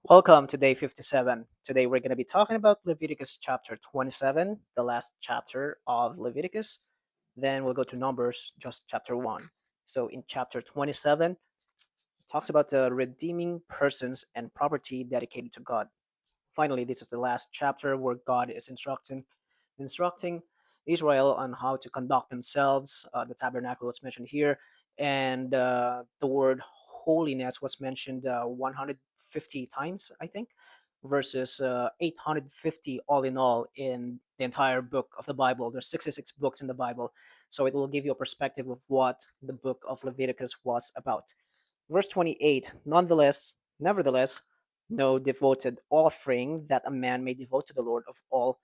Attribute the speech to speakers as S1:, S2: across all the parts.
S1: Welcome to day 57. Today we're going to be talking about Leviticus chapter 27, the last chapter of Leviticus. Then we'll go to Numbers, just chapter 1. So in chapter 27, it talks about the redeeming persons and property dedicated to God. Finally, this is the last chapter where God is instructing Israel on how to conduct themselves. The tabernacle was mentioned here, and the word holiness was mentioned 150 times, I think, versus 850 all in all in the entire book of the Bible. There's 66 books in the Bible, so it will give you a perspective of what the book of Leviticus was about. Verse 28, nevertheless, no devoted offering that a man may devote to the Lord of all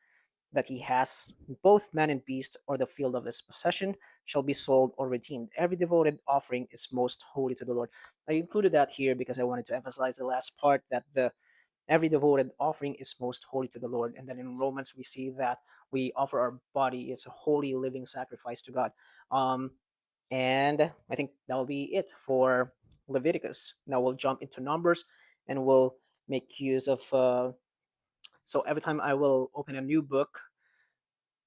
S1: that he has, both man and beast, or the field of his possession, shall be sold or redeemed. Every devoted offering is most holy to the Lord. I included that here because I wanted to emphasize the last part that the every devoted offering is most holy to the Lord. And then in Romans, we see that we offer our body as a holy living sacrifice to God. Um, and I think that'll be it for Leviticus. Now we'll jump into Numbers and we'll make use of. So every time I will open a new book,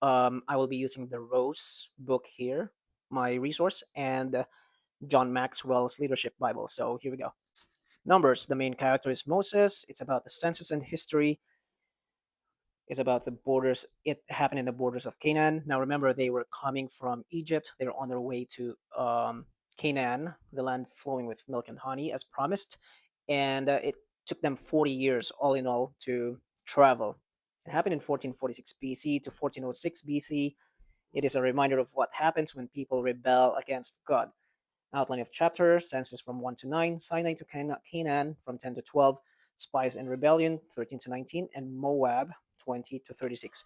S1: I will be using the Rose book here, my resource, and John Maxwell's Leadership Bible. So here we go. Numbers, the main character is Moses. It's about the census and history. It's about the borders. It happened in the borders of Canaan. Now remember, they were coming from Egypt. They were on their way to Canaan, the land flowing with milk and honey, as promised. And it took them 40 years, all in all, to travel. It happened in 1446 BC to 1406 BC. It is a reminder of what happens when people rebel against God. Outline of chapter, census from 1 to 9, Sinai to Canaan from 10 to 12, spies and rebellion 13 to 19, and Moab 20 to 36.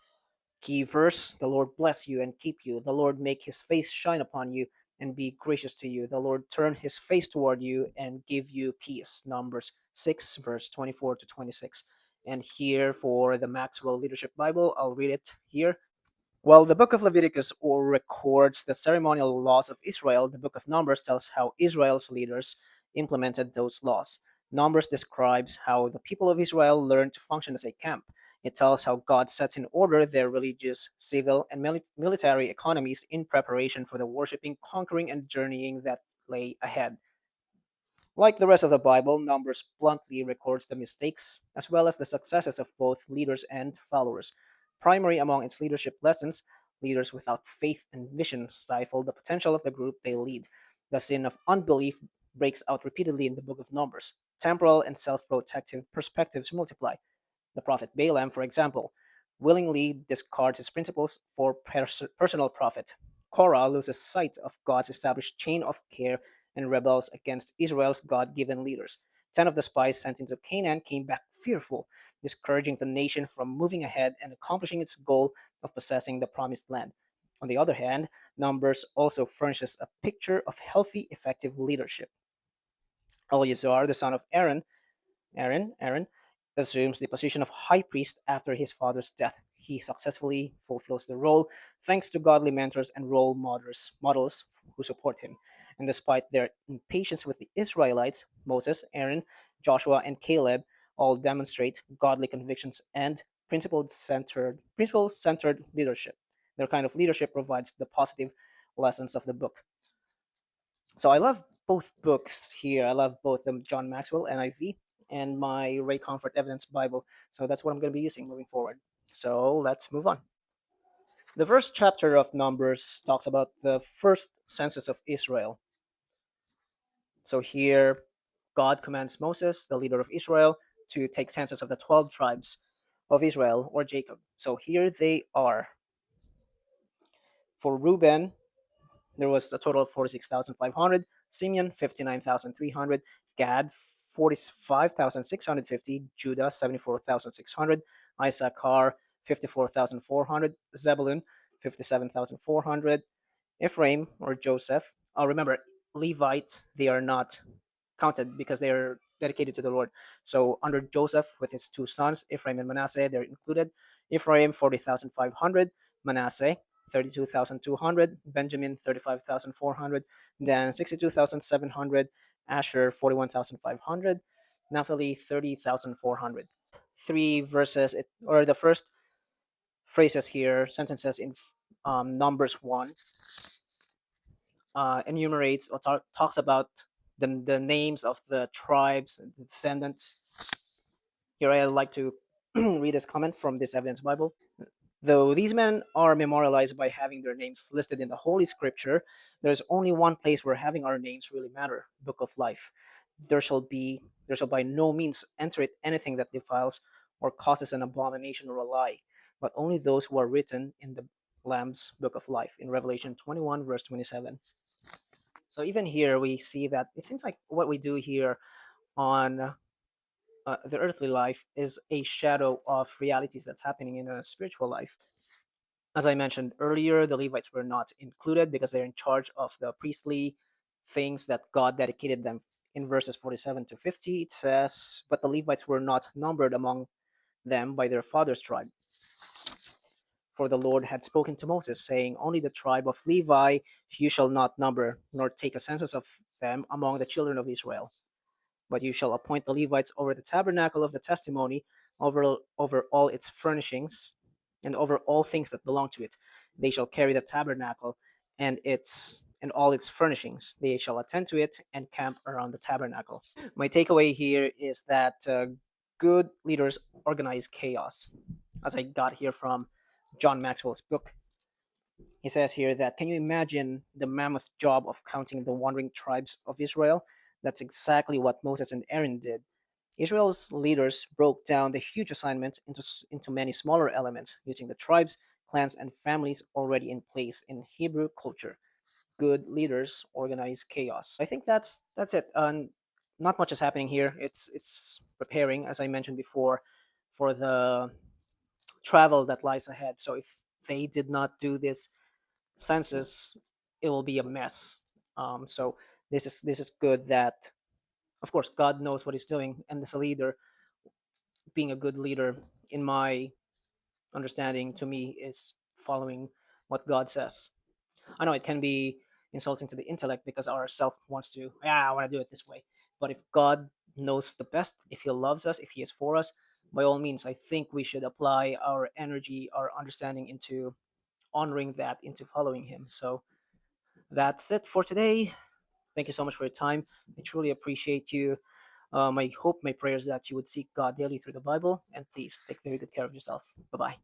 S1: Key verse, the Lord bless you and keep you. The Lord make his face shine upon you and be gracious to you. The Lord turn his face toward you and give you peace. Numbers 6, verse 24 to 26. And here for the Maxwell Leadership Bible, I'll read it here. While the book of Leviticus records the ceremonial laws of Israel, the book of Numbers tells how Israel's leaders implemented those laws. Numbers describes how the people of Israel learned to function as a camp. It tells how God sets in order their religious, civil, and military economies in preparation for the worshiping, conquering, and journeying that lay ahead. Like the rest of the Bible, Numbers bluntly records the mistakes as well as the successes of both leaders and followers. Primary among its leadership lessons, leaders without faith and vision stifle the potential of the group they lead. The sin of unbelief breaks out repeatedly in the book of Numbers. Temporal and self protective perspectives multiply. The prophet Balaam, for example, willingly discards his principles for personal profit. Korah loses sight of God's established chain of care and rebels against Israel's God given leaders. 10 of the spies sent into Canaan came back fearful, discouraging the nation from moving ahead and accomplishing its goal of possessing the promised land. On the other hand, Numbers also furnishes a picture of healthy, effective leadership. Eleazar, the son of Aaron assumes the position of high priest after his father's death. He successfully fulfills the role thanks to godly mentors and role models who support him. And despite their impatience with the Israelites, Moses, Aaron, Joshua, and Caleb all demonstrate godly convictions and principle-centered leadership. Their kind of leadership provides the positive lessons of the book. So I love both books here. I love both the John Maxwell NIV and my Ray Comfort Evidence Bible. So that's what I'm going to be using moving forward. So let's move on. The first chapter of Numbers talks about the first census of Israel. So here, God commands Moses, the leader of Israel, to take census of the 12 tribes of Israel or Jacob. So here they are. For Reuben, there was a total of 46,500. Simeon, 59,300. Gad, 45,650. Judah, 74,600. Issachar, 54,400. Zebulun, 57,400. Ephraim or Joseph. Remember, Levite, they are not counted because they are dedicated to the Lord. So under Joseph with his two sons, Ephraim and Manasseh, they're included. Ephraim, 40,500. Manasseh, 32,200. Benjamin, 35,400. Dan, 62,700. Asher, 41,500. Naphtali 30,400. Three verses, or the first phrases here, sentences in Numbers 1, enumerates or talks about the names of the tribes and the descendants. Here I like to read this comment from this Evidence Bible. Though these men are memorialized by having their names listed in the Holy Scripture, there's only one place where having our names really matter: Book of Life. There shall by no means enter it anything that defiles or causes an abomination or a lie, but only those who are written in the Lamb's Book of Life in Revelation 21 verse 27. So even here we see that it seems like what we do here on the earthly life is a shadow of realities that's happening in a spiritual life. As I mentioned earlier, the Levites were not included because they're in charge of the priestly things that God dedicated them. In verses 47 to 50, it says, "But the Levites were not numbered among them by their father's tribe. For the Lord had spoken to Moses, saying, Only the tribe of Levi you shall not number, nor take a census of them among the children of Israel. But you shall appoint the Levites over the tabernacle of the testimony, over all its furnishings, and over all things that belong to it. They shall carry the tabernacle and all its furnishings. They shall attend to it and camp around the tabernacle." My takeaway here is that good leaders organize chaos, as I got here from John Maxwell's book. He says here that, can you imagine the mammoth job of counting the wandering tribes of Israel? That's exactly what Moses and Aaron did. Israel's leaders broke down the huge assignment into many smaller elements, using the tribes, clans, and families already in place in Hebrew culture. Good leaders organize chaos. I think that's it. Not much is happening here. It's preparing, as I mentioned before, for the travel that lies ahead. So if they did not do this census, it will be a mess. So this is good that, of course, God knows what He's doing, and as a leader, being a good leader, in my understanding, to me, is following what God says. I know it can be insulting to the intellect because our self wants to, yeah, I want to do it this way. But if God knows the best, if He loves us, if He is for us, by all means, I think we should apply our energy, our understanding into honoring that, into following Him. So that's it for today. Thank you so much for your time. I truly appreciate you. My hope, my prayers that you would seek God daily through the Bible, and please take very good care of yourself. Bye bye.